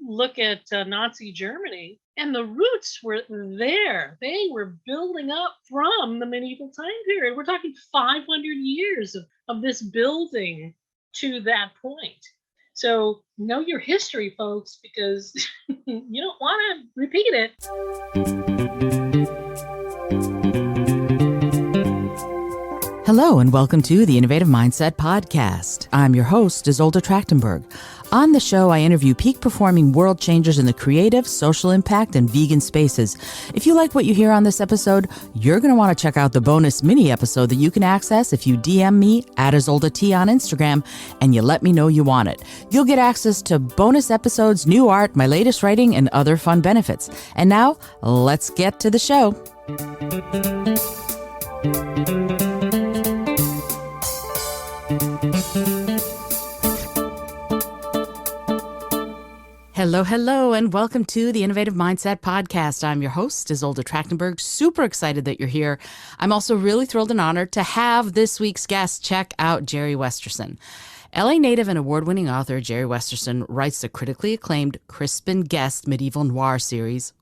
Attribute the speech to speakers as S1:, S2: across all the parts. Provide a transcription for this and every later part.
S1: look at Nazi Germany, and the roots were there. They were building up from the medieval time period. We're talking 500 years of this building to that point. So know your history, folks, because you don't want to repeat it.
S2: Hello and welcome to the Innovative Mindset Podcast. I'm your host, Isolde Trachtenberg. On the show, I interview peak performing world changers in the creative, social impact, and vegan spaces. If you like what you hear on this episode, you're going to want to check out the bonus mini episode that you can access if you DM me at Isolde T on Instagram and you let me know you want it. You'll get access to bonus episodes, new art, my latest writing, and other fun benefits. And now, let's get to the show. Hello, and welcome to the Innovative Mindset Podcast. I'm your host, Isolde Trachtenberg. Super excited that you're here. I'm also really thrilled and honored to have this week's guest. Check out Jeri Westerson. LA native and award-winning author Jeri Westerson writes the critically acclaimed CRISPIN Guest Medieval Noir series,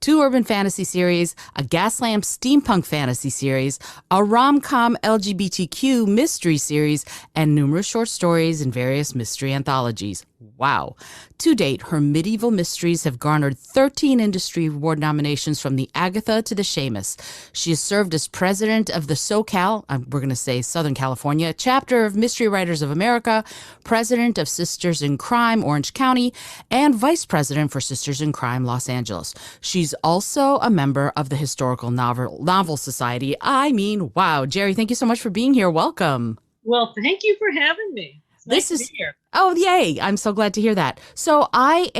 S2: two urban fantasy series, a gaslamp-steampunk fantasy series, a rom-com LGBTQ mystery series, and numerous short stories in various mystery anthologies. Wow. To date, her medieval mysteries have garnered 13 industry award nominations from the Agatha to the Shamus. She has served as president of the SoCal, we're going to say Southern California, chapter of Mystery Writers of America, president of Sisters in Crime, Orange County, and vice president for Sisters in Crime, Los Angeles. She's also a member of the Historical Novel Society. I mean, wow. Jeri, thank you so much for being here. Welcome.
S1: Well, thank you for having me. Nice to be here.
S2: Oh, yay. I'm so glad to hear that. So I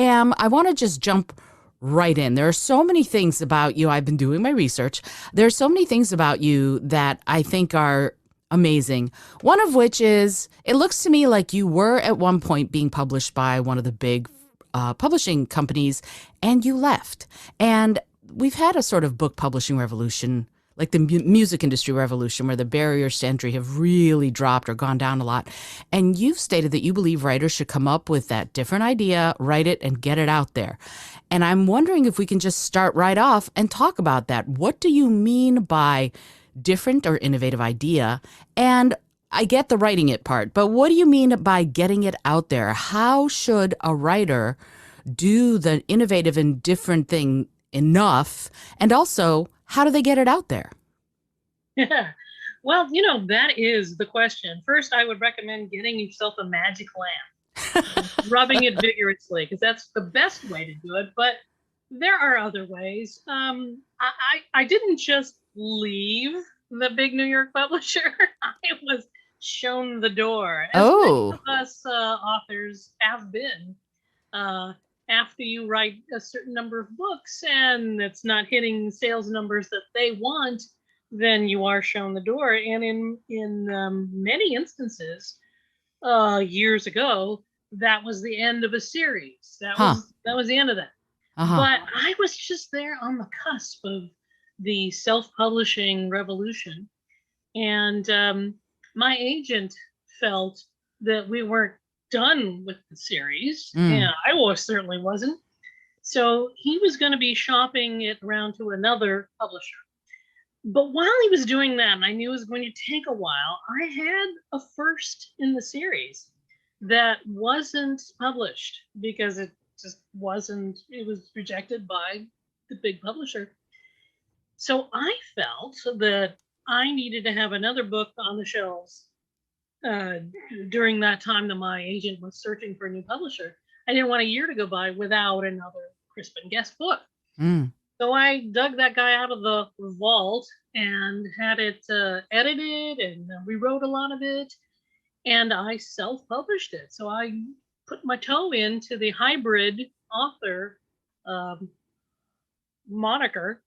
S2: want to just jump right in. There are so many things about you. I've been doing my research. There are so many things about you that I think are amazing. One of which is, it looks to me like you were at one point being published by one of the big publishing companies and you left. And we've had a sort of book publishing revolution, like the music industry revolution, where the barriers to entry have really dropped or gone down a lot. And you've stated that you believe writers should come up with that different idea, write it, and get it out there. And I'm wondering if we can just start right off and talk about that. What do you mean by different or innovative idea? And I get the writing it part, but what do you mean by getting it out there? How should a writer do the innovative and different thing enough? And also, how do they get it out there?
S1: Yeah. Well, that is the question. First, I would recommend getting yourself a magic lamp, rubbing it vigorously, because that's the best way to do it. But there are other ways. I didn't just leave the big New York publisher. I was shown the door, as many of us authors have been. After you write a certain number of books and it's not hitting sales numbers that they want, then you are shown the door. And in many instances, years ago, that was the end of a series. That was the end of that. But I was just there on the cusp of the self-publishing revolution. And my agent felt that we weren't done with the series. Yeah, I certainly wasn't. So he was going to be shopping it around to another publisher. But while he was doing that, and I knew it was going to take a while, I had a first in the series that wasn't published because it just wasn't, it was rejected by the big publisher. So I felt that I needed to have another book on the shelves during that time that my agent was searching for a new publisher. I didn't want a year to go by without another CRISPIN Guest book. So I dug that guy out of the vault and had it edited and rewrote a lot of it. And I self-published it. So I put my toe into the hybrid author moniker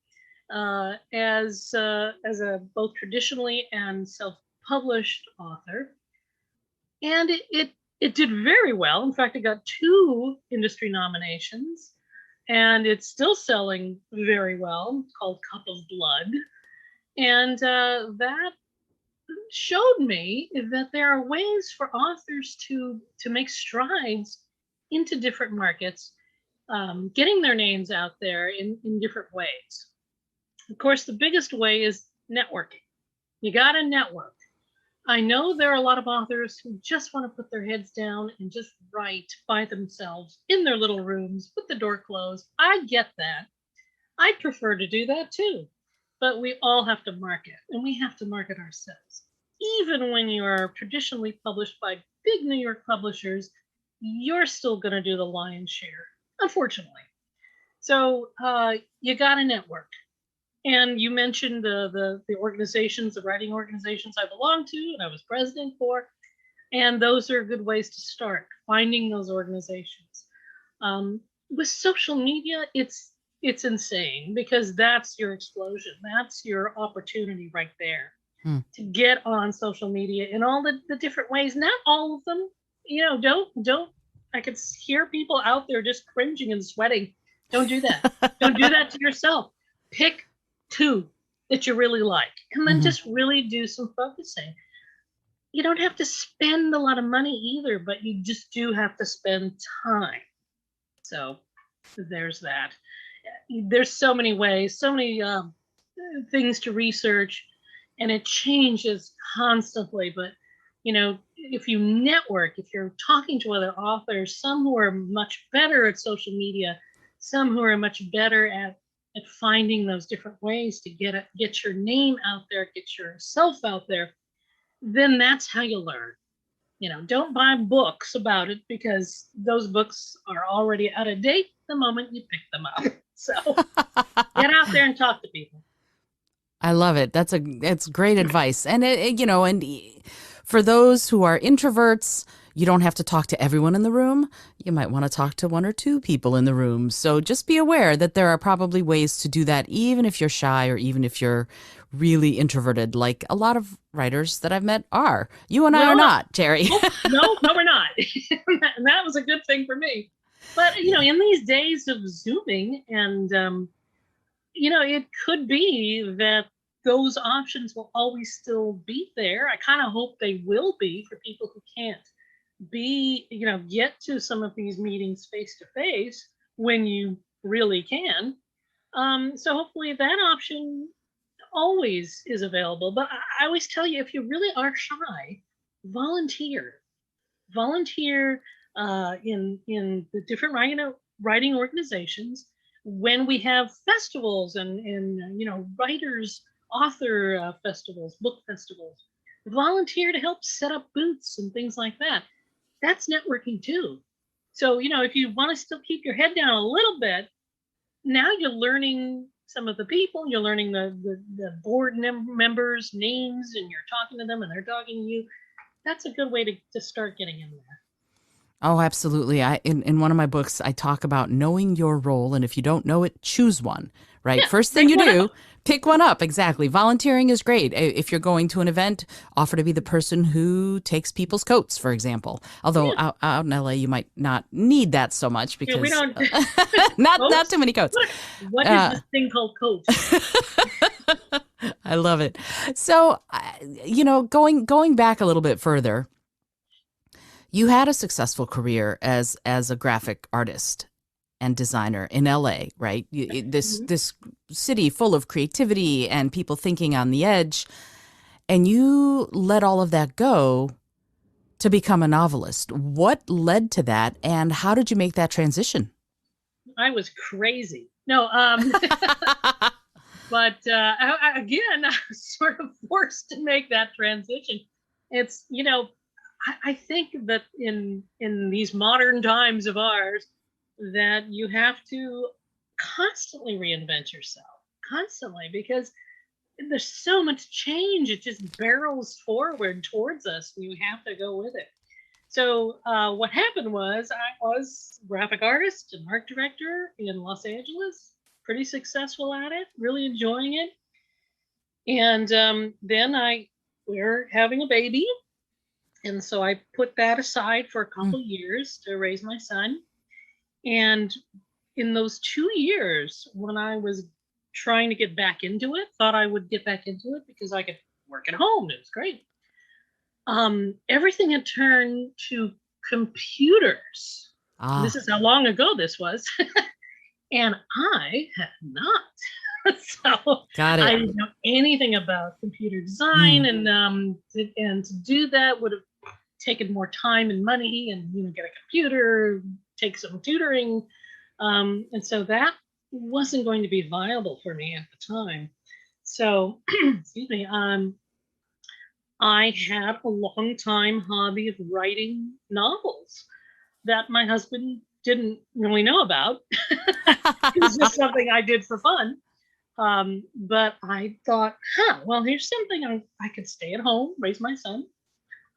S1: as a both traditionally and self-published author. And it did very well. In fact, it got 2 industry nominations, and it's still selling very well. It's called Cup of Blood. And that showed me that there are ways for authors to make strides into different markets, getting their names out there in different ways. Of course, the biggest way is networking. You got to network. I know there are a lot of authors who just want to put their heads down and just write by themselves in their little rooms with the door closed. I get that. I prefer to do that too. But we all have to market, and we have to market ourselves. Even when you are traditionally published by big New York publishers, you're still going to do the lion's share, unfortunately. So you got to network. And you mentioned the organizations, the writing organizations I belong to and I was president for. And those are good ways to start, finding those organizations. With social media, it's insane because that's your explosion. That's your opportunity right there to get on social media in all the different ways. Not all of them, don't, I could hear people out there just cringing and sweating. Don't do that. Don't do that to yourself. Pick 2 that you really like, and then just really do some focusing. You don't have to spend a lot of money either, but you just do have to spend time. So there's that. There's so many ways, so many things to research, and it changes constantly. But if you network, if you're talking to other authors, some who are much better at social media, some who are much better at finding those different ways to get your name out there, get yourself out there, then that's how you learn. Don't buy books about it because those books are already out of date the moment you pick them up. So get out there and talk to people.
S2: I love it. It's great advice. And and for those who are introverts, you don't have to talk to everyone in the room. You might want to talk to 1 or 2 people in the room. So just be aware that there are probably ways to do that, even if you're shy or even if you're really introverted, like a lot of writers that I've met are. You and I are not, Jeri.
S1: No, we're not. And that was a good thing for me. But, in these days of Zooming and, it could be that those options will always still be there. I kind of hope they will be for people who can't get to some of these meetings face to face when you really can. So hopefully that option always is available. But I always tell you, if you really are shy, volunteer in the different writing organizations. When we have festivals and writers, author festivals, book festivals, volunteer to help set up booths and things like that. That's networking too. So, if you want to still keep your head down a little bit, now you're learning some of the people, you're learning the board members' names, and you're talking to them and they're talking to you. That's a good way to start getting in there.
S2: Oh, absolutely. In one of my books, I talk about knowing your role. And if you don't know it, choose one, right?
S1: Yeah,
S2: first thing you do, pick one up. Exactly. Volunteering is great. If you're going to an event, offer to be the person who takes people's coats, for example. Although out in LA, you might not need that so much because
S1: we don't
S2: not too many coats.
S1: What is this thing called coats?
S2: I love it. So, going back a little bit further, you had a successful career as a graphic artist and designer in LA, right? This city full of creativity and people thinking on the edge, and you let all of that go to become a novelist. What led to that, and how did you make that transition?
S1: I was crazy. No, but again, I was sort of forced to make that transition. It's I think that in these modern times of ours, that you have to constantly reinvent yourself, constantly, because there's so much change. It just barrels forward towards us, and you have to go with it. So what happened was I was a graphic artist and art director in Los Angeles, pretty successful at it, really enjoying it. And then we're having a baby. And so I put that aside for a couple years to raise my son. And in those 2 years, when I was trying to get back into it, thought I would get back into it because I could work at home. It was great. Everything had turned to computers. This is how long ago this was. And I had not. So
S2: Got it.
S1: I didn't know anything about computer design, and to do that would have taken more time and money, and get a computer, take some tutoring, and so that wasn't going to be viable for me at the time. So, excuse me. I had a long time hobby of writing novels that my husband didn't really know about. It was just something I did for fun. But I thought, well, here's something I could stay at home, raise my son.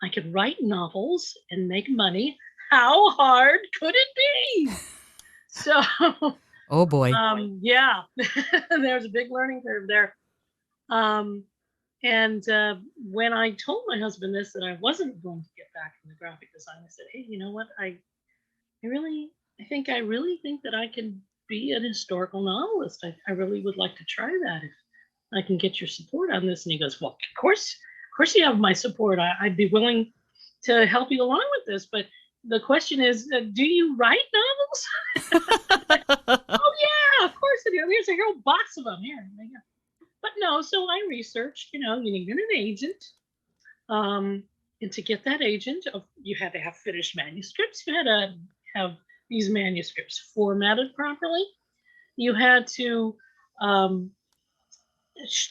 S1: I could write novels and make money. How hard could it be? So,
S2: oh boy.
S1: Yeah, there's a big learning curve there. And when I told my husband this, that I wasn't going to get back into graphic design, I said, hey, you know what? I really think that I can be an historical novelist. I really would like to try that if I can get your support on this. And he goes, well, of course you have my support. I'd be willing to help you along with this. But the question is, do you write novels? Oh yeah, of course I do. There's a whole box of them here. But no, so I researched, you needed an agent. And to get that agent, you had to have finished manuscripts. You had to have these manuscripts formatted properly. You had to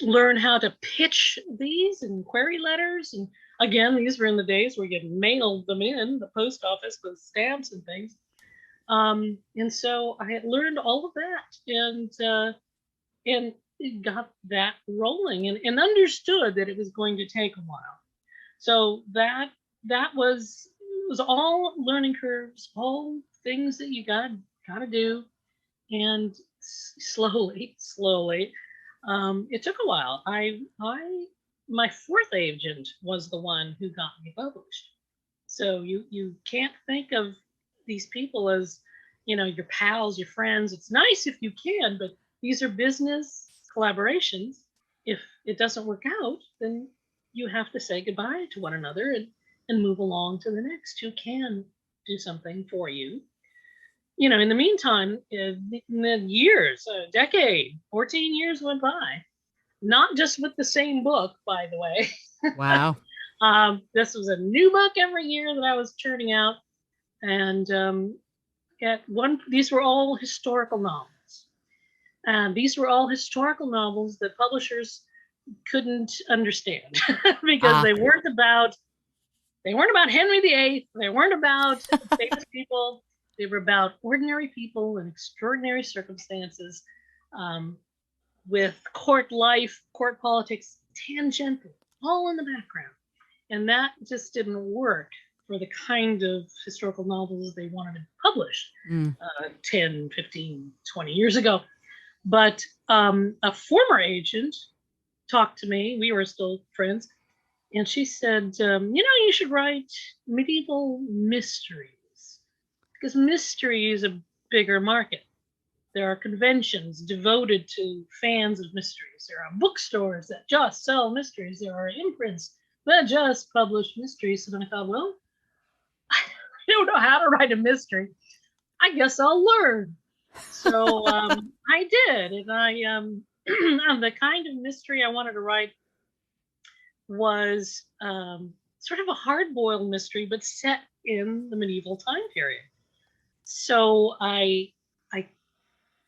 S1: learn how to pitch these in query letters. And again, these were in the days where you mailed them in the post office with stamps and things. And so I had learned all of that and got that rolling and understood that it was going to take a while. So that was all learning curves, all things that you gotta do, and slowly, it took a while. My fourth agent was the one who got me published. So you can't think of these people as your pals, your friends. It's nice if you can, but these are business collaborations. If it doesn't work out, then you have to say goodbye to one another and move along to the next who can do something for you. In the meantime, in the years, a decade, 14 years went by, not just with the same book, by the way.
S2: Wow.
S1: This was a new book every year that I was churning out. And these were all historical novels. And these were all historical novels that publishers couldn't understand because they weren't about Henry VIII. They weren't about famous people. They were about ordinary people in extraordinary circumstances, with court life, court politics, tangential, all in the background. And that just didn't work for the kind of historical novels they wanted to publish 10, 15, 20 years ago. But a former agent talked to me. We were still friends. And she said, you should write medieval mysteries, because mystery is a bigger market. There are conventions devoted to fans of mysteries. There are bookstores that just sell mysteries. There are imprints that just publish mysteries. And I thought, well, I don't know how to write a mystery. I guess I'll learn. So I did. And the kind of mystery I wanted to write was sort of a hard-boiled mystery, but set in the medieval time period. So I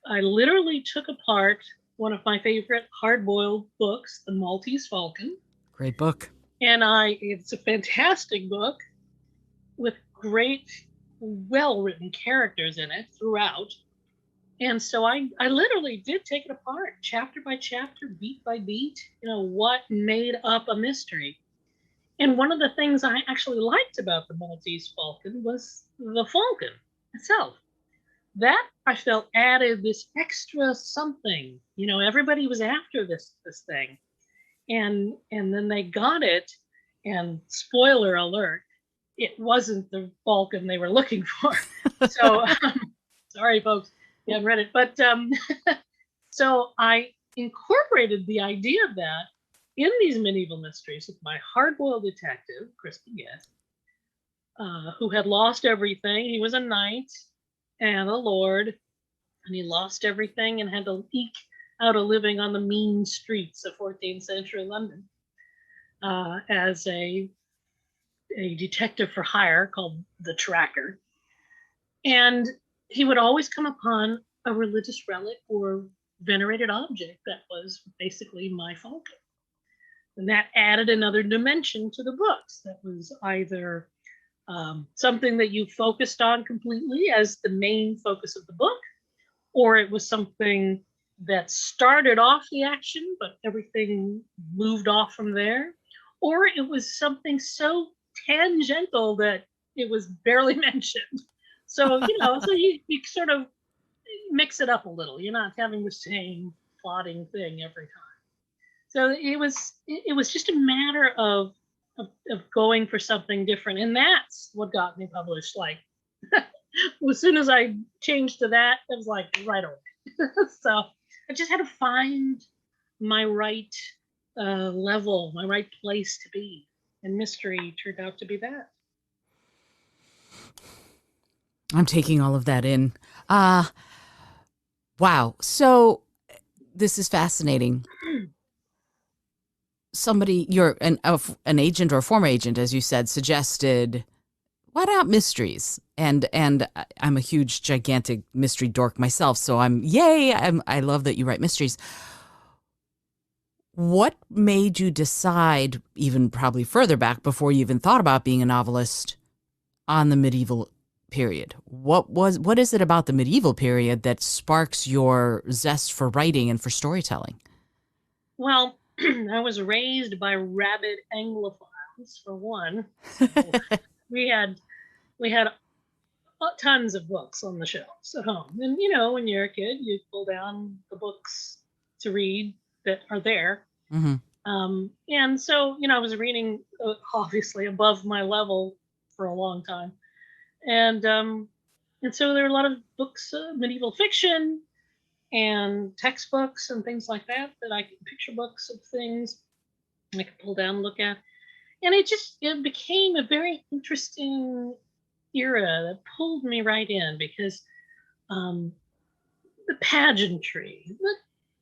S1: literally took apart one of my favorite hard-boiled books, The Maltese Falcon.
S2: Great book.
S1: And it's a fantastic book with great, well-written characters in it throughout. And so I literally did take it apart, chapter by chapter, beat by beat, what made up a mystery. And one of the things I actually liked about the Maltese Falcon was the falcon itself. That I felt added this extra something. Everybody was after this thing. And then they got it, and spoiler alert, it wasn't the falcon they were looking for. So sorry, folks. You haven't read it, but so I incorporated the idea of that in these medieval mysteries with my hard-boiled detective, Crispin Guest, who had lost everything. He was a knight. and a lord, and he lost everything and had to eke out a living on the mean streets of 14th century London as a detective for hire called the Tracker. And he would always come upon a religious relic or venerated object that was basically my falcon. And that added another dimension to the books. That was either something that you focused on completely as the main focus of the book, or it was something that started off the action, but everything moved off from there, or it was something so tangential that it was barely mentioned. So, so you sort of mix it up a little. You're not having the same plotting thing every time. So it was just a matter of going for something different, and that's what got me published. Like, as soon as I changed to that, it was like right away. So I just had to find my right level, my right place to be, and mystery turned out to be that.
S2: I'm taking all of that in. Wow. So this is fascinating. Somebody, you're an agent or a former agent, as you said, suggested, why not mysteries? And I'm a huge, gigantic mystery dork myself. So I love that you write mysteries. What made you decide, even probably further back before you even thought about being a novelist, on the medieval period? What is it about the medieval period that sparks your zest for writing and for storytelling?
S1: Well, I was raised by rabid Anglophiles, for one. we had tons of books on the shelves at home. And, when you're a kid, you pull down the books to read that are there.
S2: Mm-hmm.
S1: And so, I was reading obviously above my level for a long time. And so there were a lot of books, medieval fiction and textbooks and things like that picture books of things I could pull down and look at. And it became a very interesting era that pulled me right in because the pageantry,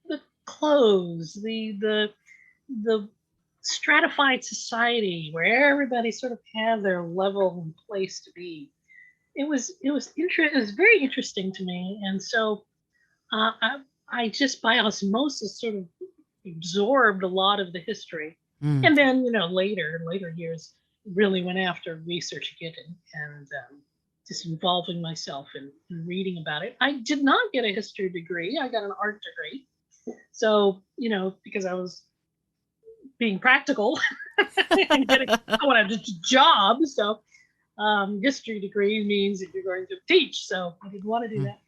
S1: the clothes, the stratified society where everybody sort of had their level and place to be. It was very interesting to me, and so I just by osmosis sort of absorbed a lot of the history, and then in later years really went after researching it and just involving myself in reading about it. I did not get a history degree. I got an art degree. So, because I was being practical and I wanted a job. So, history degree means that you're going to teach. So I didn't want to do that.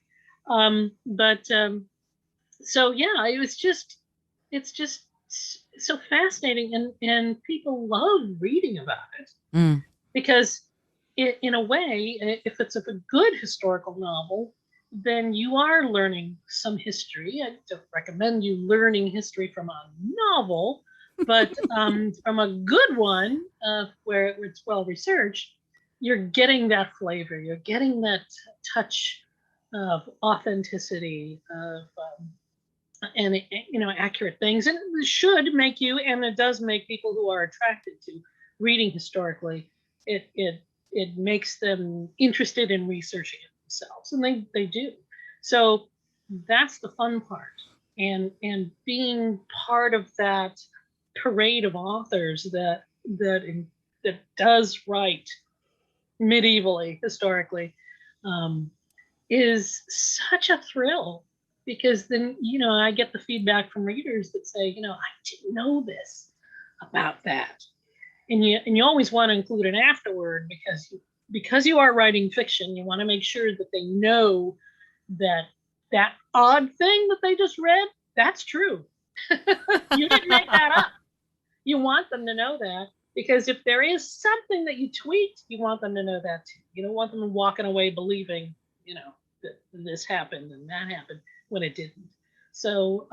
S1: So yeah, it's just so fascinating, and people love reading about it because in a way, if it's a good historical novel, then you are learning some history. I don't recommend you learning history from a novel, but from a good one where it's well researched, you're getting that flavor, you're getting that touch of authenticity, of and accurate things, and it should make you, and it does make people who are attracted to reading historically. It makes them interested in researching it themselves, and they do. So that's the fun part, and being part of that parade of authors that does write medievally, historically, is such a thrill, because then I get the feedback from readers that say, I didn't know this about that, and you always want to include an afterword because you are writing fiction. You want to make sure that they know that odd thing that they just read, that's true. You didn't make that up. You want them to know that, because if there is something that you tweaked, you want them to know that too. You don't want them walking away believing, that this happened and that happened when it didn't. So,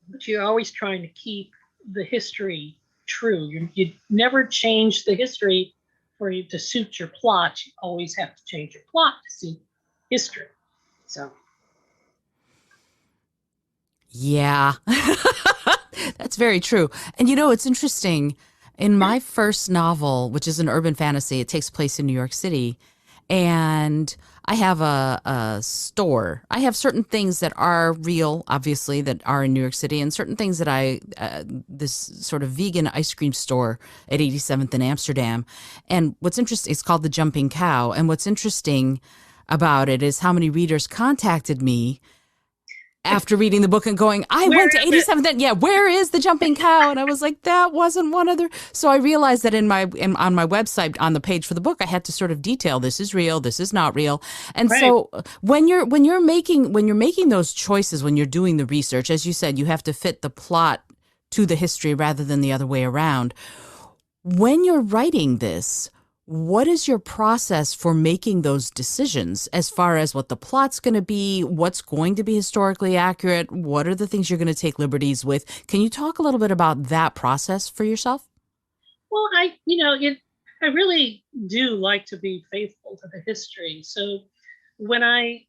S1: but you're always trying to keep the history true. You never change the history for you to suit your plot. You always have to change your plot to suit history. So.
S2: Yeah, that's very true. And it's interesting. In my first novel, which is an urban fantasy, it takes place in New York City. And I have a store. I have certain things that are real, obviously, that are in New York City, and certain things that this sort of vegan ice cream store at 87th in Amsterdam. And what's interesting, it's called the Jumping Cow. And what's interesting about it is how many readers contacted me after reading the book and going, I went to 87th. Yeah, where is the Jumping Cow? And I was like, that wasn't one other. So I realized that on my website, on the page for the book, I had to sort of detail, this is real, this is not real. And
S1: Right.
S2: so when you're making those choices, when you're doing the research, as you said, you have to fit the plot to the history rather than the other way around. When you're writing this, what is your process for making those decisions as far as what the plot's going to be, what's going to be historically accurate, what are the things you're going to take liberties with? Can you talk a little bit about that process for yourself?
S1: Well, I really do like to be faithful to the history. So when I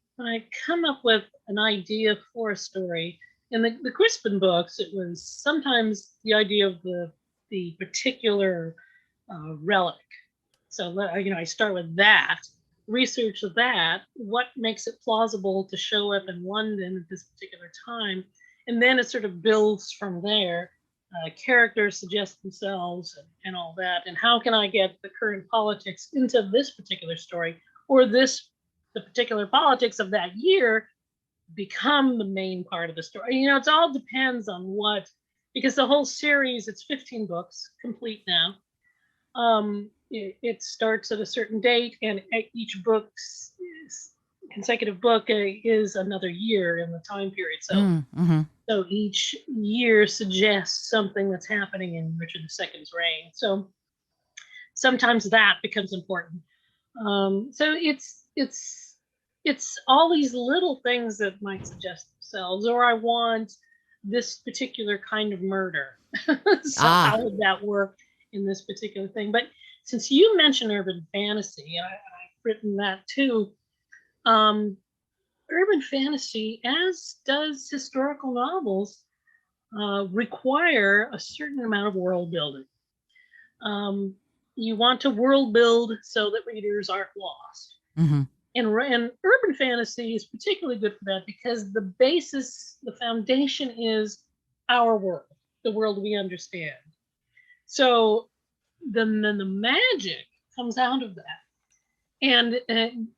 S1: come up with an idea for a story, in the Crispin books, it was sometimes the idea of the particular relic. So I start with that, research that, what makes it plausible to show up in London at this particular time, and then it sort of builds from there. Characters suggest themselves and all that, and how can I get the current politics into this particular story, or the particular politics of that year become the main part of the story. It all depends on because the whole series, it's 15 books complete now. It starts at a certain date, and each book's consecutive book is another year in the time period. So, so each year suggests something that's happening in Richard II's reign. So sometimes that becomes important. So it's all these little things that might suggest themselves, or I want this particular kind of murder. So how would that work in this particular thing? But since you mentioned urban fantasy, and I've written that too, urban fantasy, as does historical novels, require a certain amount of world building. You want to world build so that readers aren't lost. Mm-hmm. And urban fantasy is particularly good for that because the basis, the foundation is our world, the world we understand. So then the magic comes out of that. And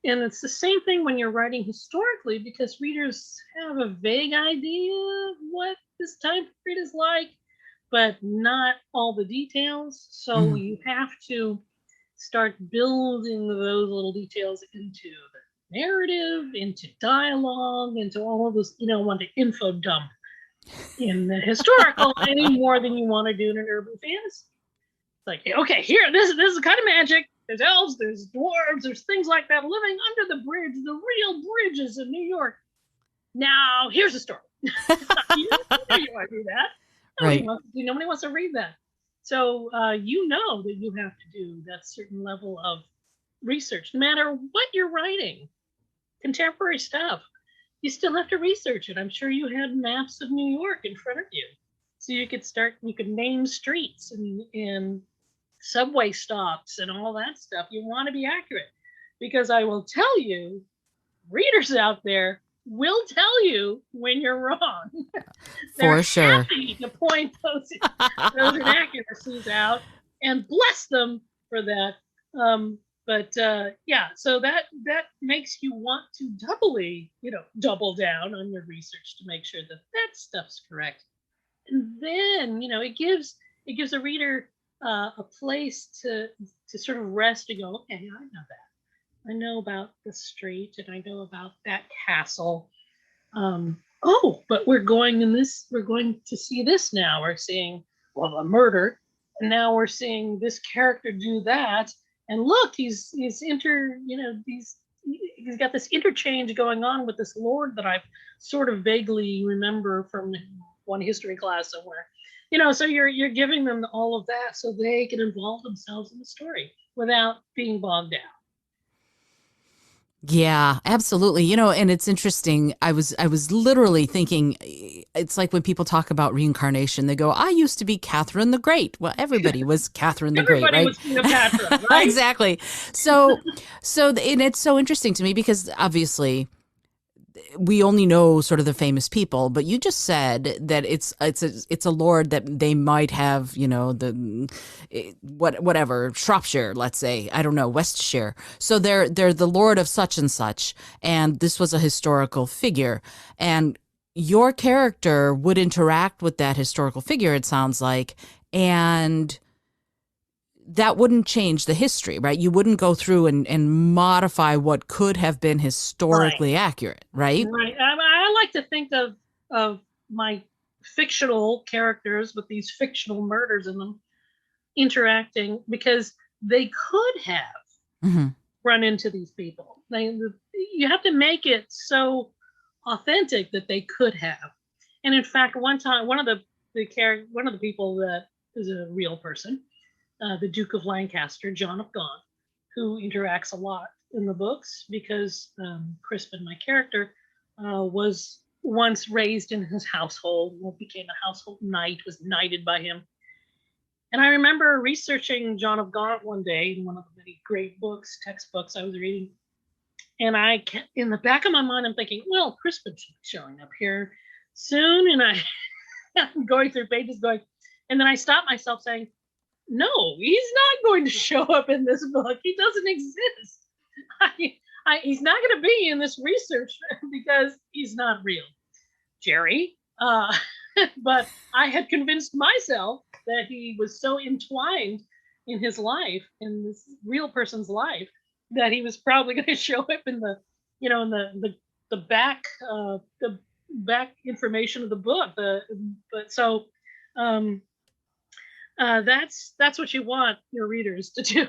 S1: it's the same thing when you're writing historically, because readers have a vague idea of what this time period is like, but not all the details. So you have to start building those little details into the narrative, into dialogue, into all of this. You don't want to info dump in the historical any more than you want to do in an urban fantasy. It's like, okay, here, this is the kind of magic. There's elves, there's dwarves, there's things like that living under the bridge, the real bridges in New York. Now, here's the story. You don't want to do that. Right. Nobody wants to read that. So you know that you have to do that certain level of research, no matter what you're writing. Contemporary stuff, you still have to research it. I'm sure you had maps of New York in front of you, so you could name streets and subway stops and all that stuff. You want to be accurate, because I will tell you, readers out there will tell you when you're wrong. They're happy to point those inaccuracies out, and bless them for that. So that makes you want to double down on your research to make sure that stuff's correct. And then, it gives a reader a place to sort of rest and go, okay, I know that. I know about the street, and I know about that castle. But we're going to see this now. We're seeing, a murder, and now we're seeing this character do that. And look, he's got this interchange going on with this lord that I sort of vaguely remember from one history class somewhere. So you're giving them all of that so they can involve themselves in the story without being bogged down.
S2: Yeah, absolutely. You know, and it's interesting. I was literally thinking it's like when people talk about reincarnation, they go, "I used to be Catherine the Great." Well, everybody was Catherine the Great,
S1: Everybody
S2: right?
S1: was Cleopatra, right?
S2: Exactly. So and it's so interesting to me because obviously we only know sort of the famous people, but you just said that it's a lord that they might have, you know, whatever Shropshire, let's say, I don't know, Westshire. So they're the lord of such and such, and this was a historical figure, and your character would interact with that historical figure. It sounds like, and that wouldn't change the history, right? You wouldn't go through and modify what could have been
S1: Right.
S2: historically accurate, right?
S1: Right. I like to think of my fictional characters with these fictional murders in them interacting because they could have
S2: Hmm.
S1: run into these people. You have to make it so authentic that they could have. And in fact, one time, one of the people that is a real person, the Duke of Lancaster, John of Gaunt, who interacts a lot in the books because Crispin, my character, was once raised in his household, became a household knight, was knighted by him. And I remember researching John of Gaunt one day in one of the many great books, textbooks I was reading. And in the back of my mind, I'm thinking, well, Crispin should be showing up here soon. And I'm going through pages going, and then I stopped myself saying, no, he's not going to show up in this book. He doesn't exist. He's not going to be in this research because he's not real. Jeri. But I had convinced myself that he was so entwined in his life, in this real person's life, that he was probably going to show up in in the back information of the book. But so um, that's what you want your readers to do.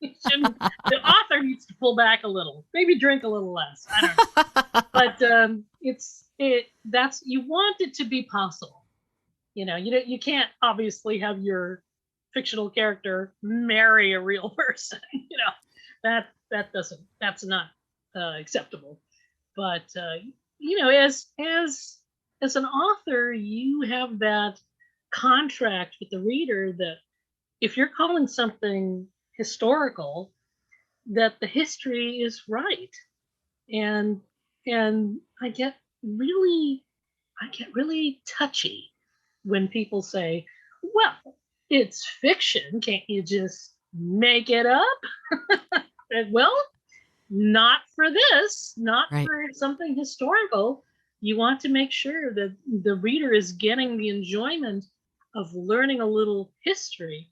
S1: The author needs to pull back a little, maybe drink a little less. I don't know, but that's you want it to be possible. You can't obviously have your fictional character marry a real person. That's not acceptable. But as an author, you have that contract with the reader that if you're calling something historical, that the history is right. And and I get really touchy when people say, well, it's fiction. Can't you just make it up? Well, not for this, not
S2: Right.
S1: for something historical. You want to make sure that the reader is getting the enjoyment of learning a little history,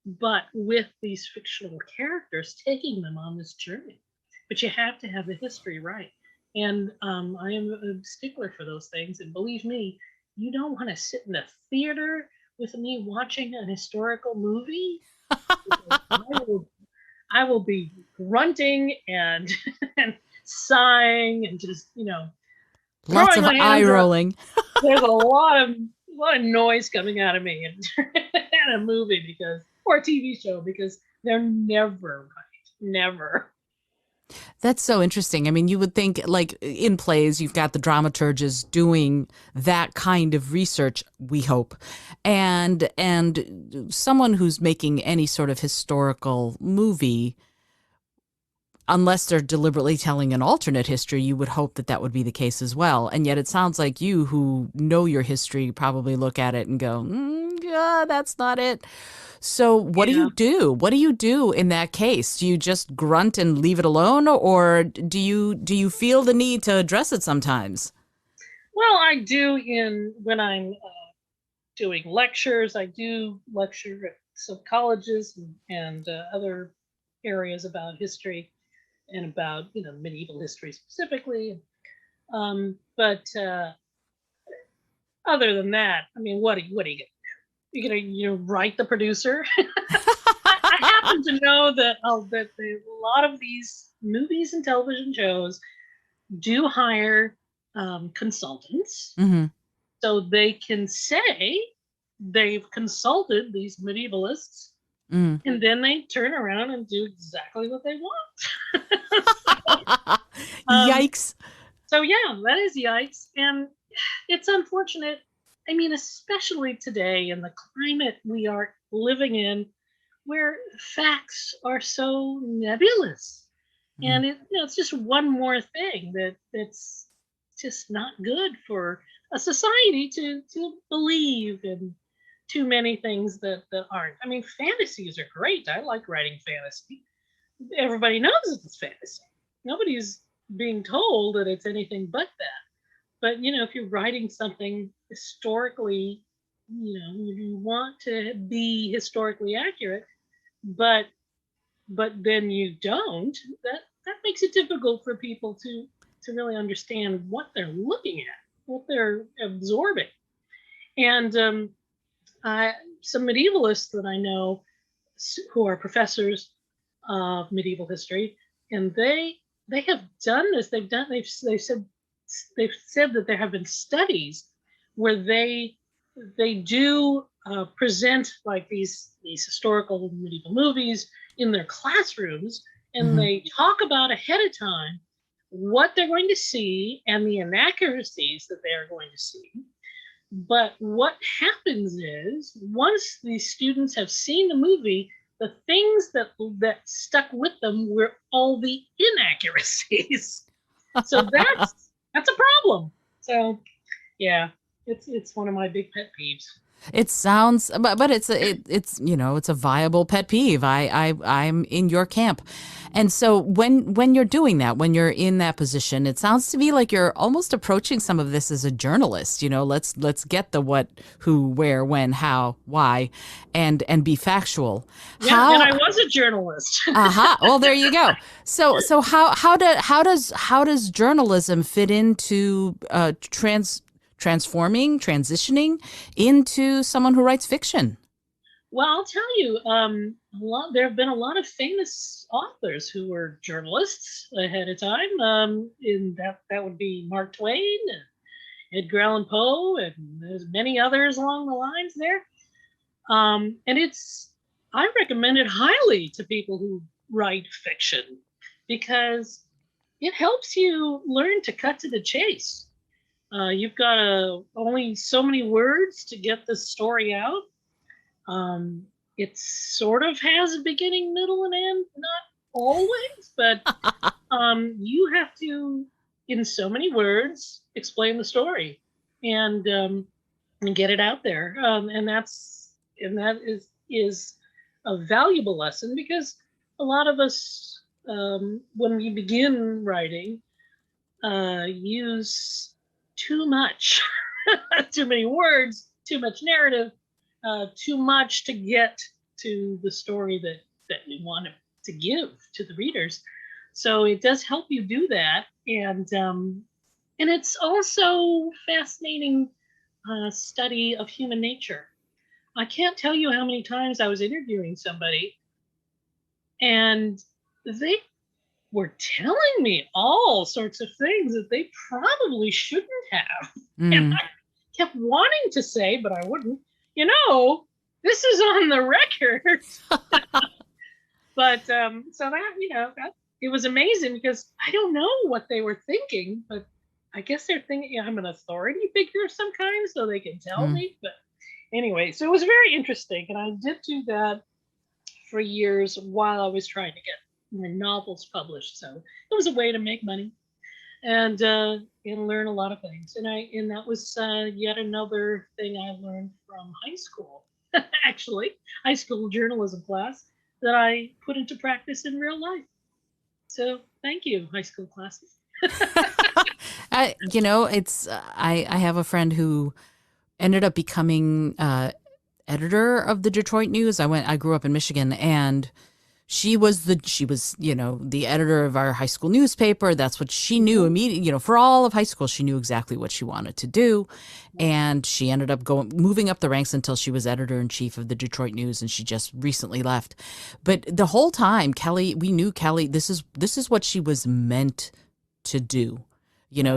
S1: but with these fictional characters, taking them on this journey. But you have to have the history right. And I am a stickler for those things. And believe me, you don't want to sit in a theater with me watching an historical movie. I will be grunting and, and sighing and just,
S2: Lots
S1: throwing
S2: of
S1: my
S2: eye
S1: hands up.
S2: rolling.
S1: There's a lot of noise coming out of me in a movie or a TV show because they're never right. Never.
S2: That's so interesting. I mean, you would think like in plays, you've got the dramaturges doing that kind of research, we hope. And someone who's making any sort of historical movie, unless they're deliberately telling an alternate history, you would hope that that would be the case as well. And yet it sounds like you who know your history probably look at it and go, yeah, that's not it. So what do
S1: Yeah.
S2: you do? What do you do in that case? Do you just grunt and leave it alone, or do you feel the need to address it sometimes?
S1: Well, I do when I'm doing lectures. I do lecture at some colleges and other areas about history and about medieval history specifically. But other than that, I mean, what are you gonna do? You're gonna write the producer? I happen to know that a lot of these movies and television shows do hire consultants,
S2: Hmm.
S1: so they can say they've consulted these medievalists
S2: Mm.
S1: And then they turn around and do exactly what they want.
S2: Yikes.
S1: So yeah, that is yikes. And it's unfortunate. I mean, especially today in the climate we are living in, where facts are so nebulous. And it's just one more thing that's just not good for a society to believe in too many things that aren't. I mean, fantasies are great. I like writing fantasy. Everybody knows it's fantasy. Nobody's being told that it's anything but that. But if you're writing something historically, you want to be historically accurate, but then you don't. That makes it difficult for people to really understand what they're looking at, what they're absorbing. And some medievalists that I know who are professors of medieval history, and they have done this. They've said that there have been studies where they do present like these historical medieval movies in their classrooms, and they talk about ahead of time what they're going to see and the inaccuracies that they are going to see. But what happens is, once these students have seen the movie, the things that stuck with them were all the inaccuracies. So that's a problem. So yeah, it's one of my big pet peeves.
S2: It sounds, but it's a viable pet peeve. I'm in your camp. And so when you're doing that, when you're in that position, it sounds to me like you're almost approaching some of this as a journalist. Let's get the what, who, where, when, how, why, and be factual.
S1: Yeah, and I was a journalist.
S2: Well, there you go. So how does journalism fit into transitioning into someone who writes fiction?
S1: Well, I'll tell you, there have been a lot of famous authors who were journalists ahead of time. In that would be Mark Twain, and Edgar Allan Poe, and there's many others along the lines there. And I recommend it highly to people who write fiction, because it helps you learn to cut to the chase. You've got only so many words to get the story out. It sort of has a beginning, middle, and end. Not always, but you have to, in so many words, explain the story and get it out there. And that is a valuable lesson, because a lot of us, when we begin writing, use too much, too many words, too much narrative, too much to get to the story that we want to give to the readers. So it does help you do that, and it's also fascinating study of human nature. I can't tell you how many times I was interviewing somebody, and they were telling me all sorts of things that they probably shouldn't have. And I kept wanting to say, but I wouldn't, this is on the record. But so that it was amazing, because I don't know what they were thinking, but I guess they're thinking I'm an authority figure of some kind, so they can tell me. But anyway, so it was very interesting. And I did do that for years while I was trying to get my novels published. So it was a way to make money and learn a lot of things. And that was yet another thing I learned from high school, actually, high school journalism class, that I put into practice in real life. So thank you, high school classes.
S2: I have a friend who ended up becoming editor of the Detroit News. I grew up in Michigan, and she was the editor of our high school newspaper. That's what she knew immediately. For all of high school, she knew exactly what she wanted to do. And she ended up moving up the ranks until she was editor-in-chief of the Detroit News, and she just recently left. But the whole time, we knew Kelly, this is what she was meant to do.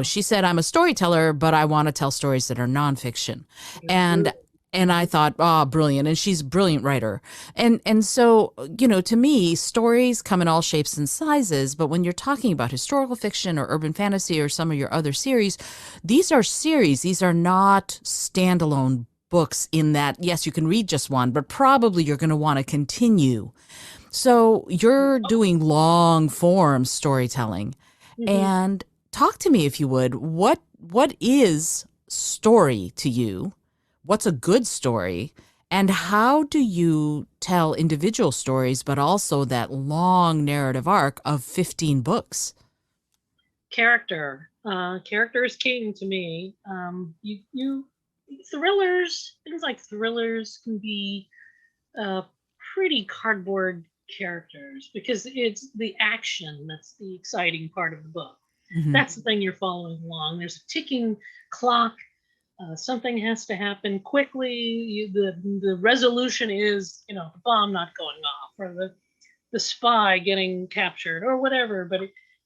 S2: She said, I'm a storyteller, but I want to tell stories that are nonfiction. And And I thought, oh, brilliant. And she's a brilliant writer. And so, to me, stories come in all shapes and sizes. But when you're talking about historical fiction or urban fantasy or some of your other series, these are series. These are not standalone books in that, yes, you can read just one, but probably you're going to want to continue. So you're doing long form storytelling.
S1: Mm-hmm.
S2: And talk to me, if you would, what is story to you? What's a good story? And how do you tell individual stories, but also that long narrative arc of 15 books?
S1: Character is king to me. You thrillers, things like thrillers can be uh, pretty cardboard characters because it's the action that's the exciting part of the book.
S2: Mm-hmm.
S1: That's the thing you're following along. There's a ticking clock. Something has to happen quickly. The resolution is, the bomb not going off or the spy getting captured or whatever. But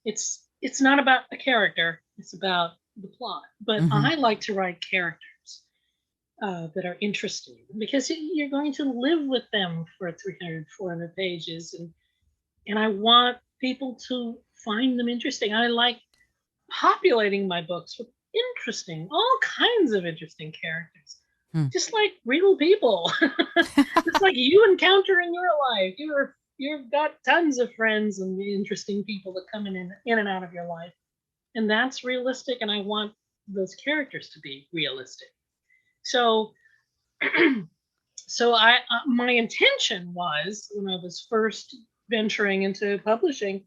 S1: it's not about a character. It's about the plot. But
S2: Mm-hmm.
S1: I like to write characters that are interesting because you're going to live with them for 300, 400 pages, and I want people to find them interesting. I like populating my books with all kinds of interesting characters,
S2: Hmm.
S1: just like real people, just like you encounter in your life. You've got tons of friends and interesting people that come in and out of your life, and that's realistic. And I want those characters to be realistic. So, so my intention was when I was first venturing into publishing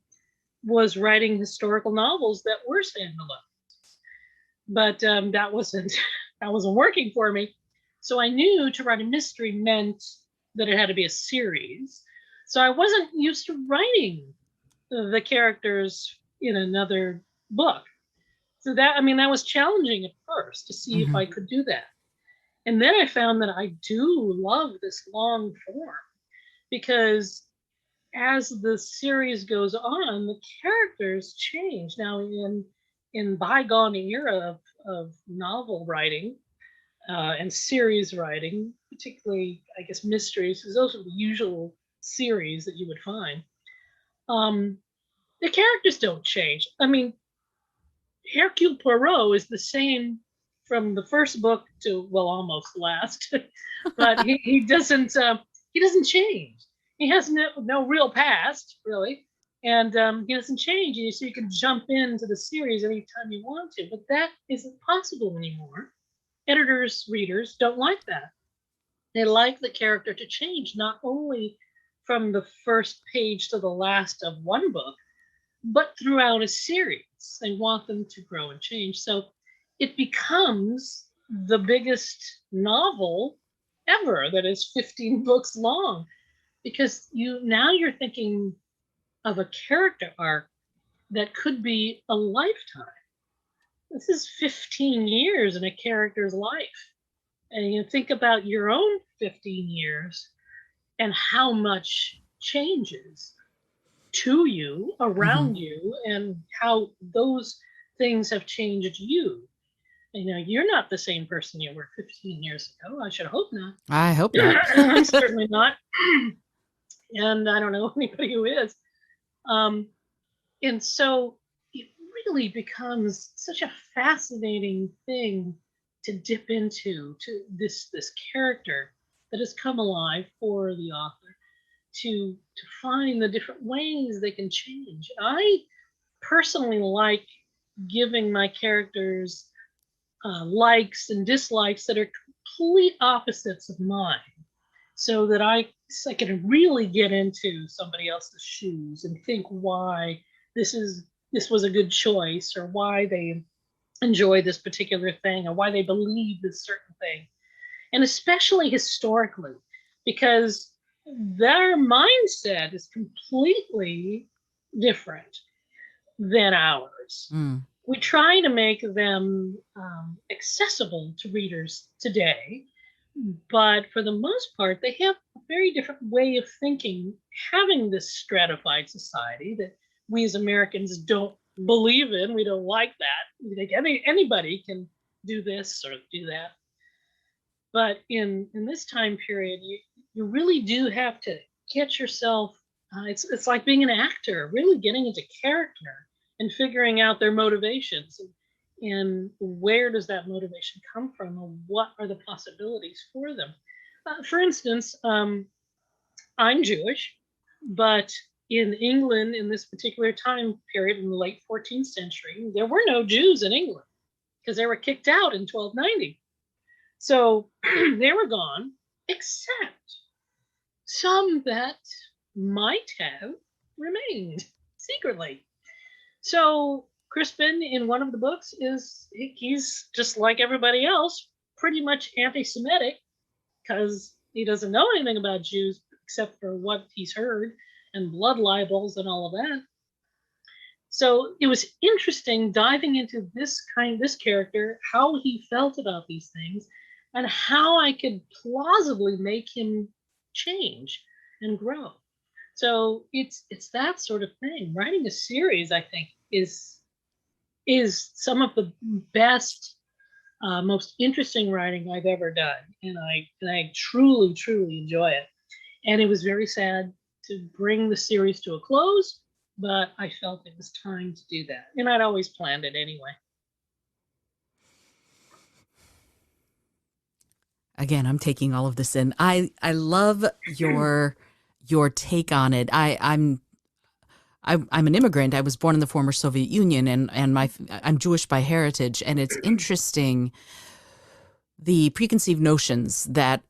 S1: was writing historical novels that were standalone. But that wasn't working for me. So I knew to write a mystery meant that it had to be a series. So I wasn't used to writing the characters in another book. So that was challenging at first to see if
S2: Mm-hmm.
S1: I could do that. And then I found that I do love this long form because as the series goes on, the characters change. Now, in bygone era of novel writing and series writing, particularly, I guess, mysteries, because those are the usual series that you would find. The characters don't change. I mean, Hercule Poirot is the same from the first book to, well, almost the last, but he doesn't change. He has no real past really, and he doesn't change. So you can jump into the series anytime you want to, but that isn't possible anymore. Editors, readers don't like that. They like the character to change, not only from the first page to the last of one book, but throughout a series. They want them to grow and change. So it becomes the biggest novel ever that is 15 books long because you're thinking of a character arc that could be a lifetime. This is 15 years in a character's life. And you think about your own 15 years and how much changes to you,
S2: Mm-hmm.
S1: around you, and how those things have changed you. You're not the same person you were 15 years ago. I should hope not.
S2: I hope not.
S1: I'm certainly not. And I don't know anybody who is. Um, and so it really becomes such a fascinating thing to dip into, to this character that has come alive for the author, to find the different ways they can change. I personally like giving my characters likes and dislikes that are complete opposites of mine, so that I can really get into somebody else's shoes and think why this was a good choice, or why they enjoy this particular thing, or why they believe this certain thing, and especially historically, because their mindset is completely different than ours.
S2: Mm.
S1: We try to make them accessible to readers today, but for the most part, they have a very different way of thinking, having this stratified society that we as Americans don't believe in. We don't like that. We think anybody can do this or do that. But in this time period, you really do have to get yourself. It's like being an actor, really getting into character and figuring out their motivations and where does that motivation come from and what are the possibilities for them. For instance, I'm Jewish, but in England in this particular time period in the late 14th century, there were no Jews in England because they were kicked out in 1290. So they were gone, except some that might have remained secretly. So Crispin, in one of the books, he's just like everybody else, pretty much anti-Semitic because he doesn't know anything about Jews except for what he's heard and blood libels and all of that. So it was interesting diving into this character, how he felt about these things, and how I could plausibly make him change and grow. So it's that sort of thing. Writing a series, I think, is some of the best, most interesting writing I've ever done, and I truly enjoy it. And it was very sad to bring the series to a close, but I felt it was time to do that, and I'd always planned it anyway.
S2: Again, I'm taking all of this in. I love your take on it. I'm an immigrant. I was born in the former Soviet Union, and I'm Jewish by heritage, and it's interesting the preconceived notions that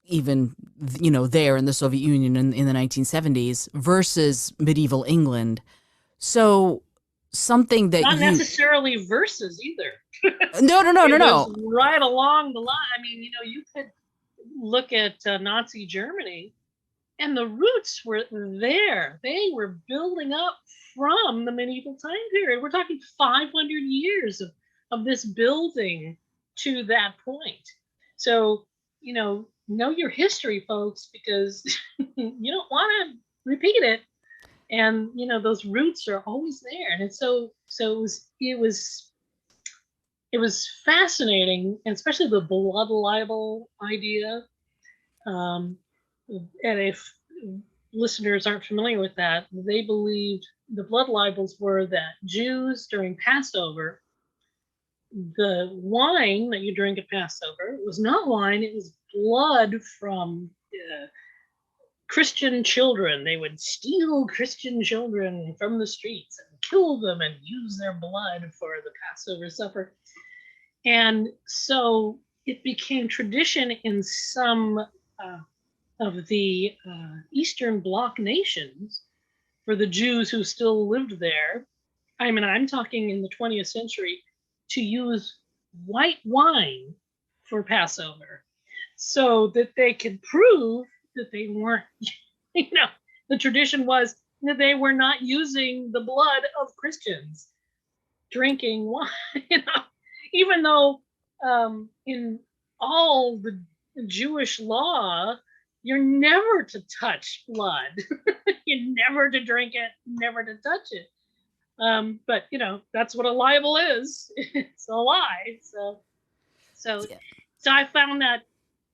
S2: even there in the Soviet Union in the 1970s versus medieval England. So something that
S1: not necessarily versus either.
S2: No.
S1: Right along the line. I mean, you could look at Nazi Germany, and the roots were there. They were building up from the medieval time period. We're talking 500 years of this building to that point. So, know your history, folks, because you don't want to repeat it. And those roots are always there, and it's so it was fascinating, and especially the blood libel idea. And if listeners aren't familiar with that, they believed the blood libels were that Jews during Passover, the wine that you drink at Passover was not wine, it was blood from Christian children. They would steal Christian children from the streets and kill them and use their blood for the Passover supper. And so it became tradition in some of the Eastern Bloc nations for the Jews who still lived there. I mean, I'm talking in the 20th century, to use white wine for Passover so that they could prove that they weren't, the tradition was that they were not using the blood of Christians drinking wine, even though in all the Jewish law, you're never to touch blood. You're never to drink it, never to touch it. But that's what a libel is. It's a lie. So I found that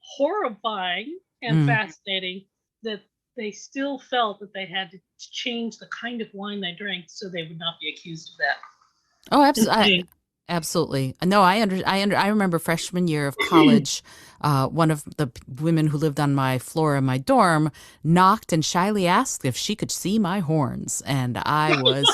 S1: horrifying and fascinating that they still felt that they had to change the kind of wine they drank so they would not be accused of that.
S2: Oh, absolutely. Absolutely. No, I remember freshman year of college, one of the women who lived on my floor in my dorm knocked and shyly asked if she could see my horns. And I was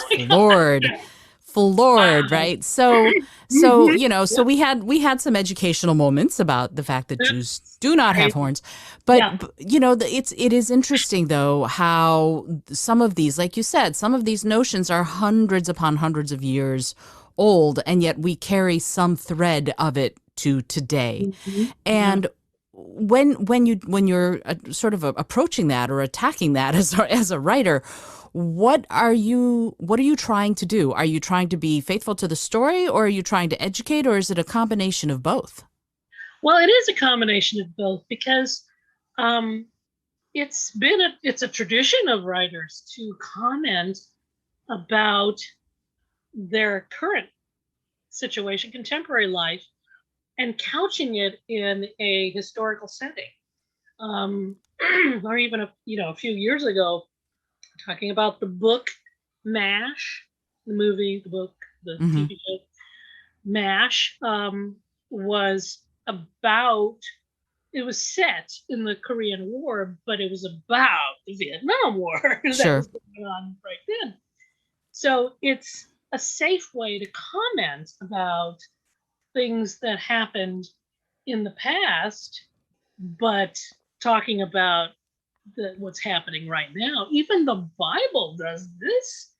S2: floored, right? So so we had some educational moments about the fact that Jews do not have horns. But it is interesting though how some of these, like you said, some of these notions are hundreds upon hundreds of years old, and yet we carry some thread of it to today. And when you're sort of approaching that or attacking that as a writer, what are you trying to do? Are you trying to be faithful to the story, or are you trying to educate, or is it a combination of both?
S1: Well, it is a combination of both, because it's a tradition of writers to comment about their current situation, contemporary life, and couching it in a historical setting. Or even a few years ago, talking about the book MASH, the movie, the book, the
S2: Mm-hmm.
S1: TV show MASH, was about. It was set in the Korean War, but it was about the Vietnam War that
S2: Sure.
S1: was going on right then. So it's a safe way to comment about things that happened in the past, but talking about what's happening right now. Even the Bible does this.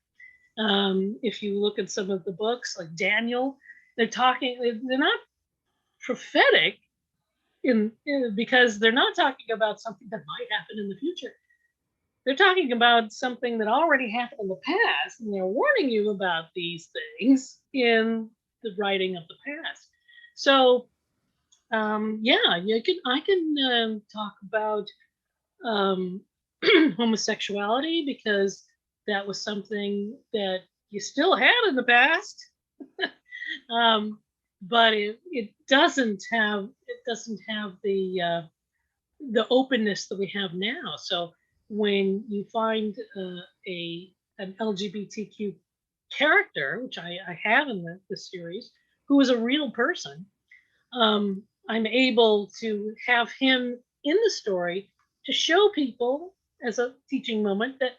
S1: If you look at some of the books like Daniel, they're not prophetic because they're not talking about something that might happen in the future. They're talking about something that already happened in the past, and they're warning you about these things in the writing of the past. So, yeah, I can talk about um, homosexuality because that was something that you still had in the past, but it doesn't have the openness that we have now. So when you find an LGBTQ character, which I have in the series, who is a real person, I'm able to have him in the story to show people as a teaching moment that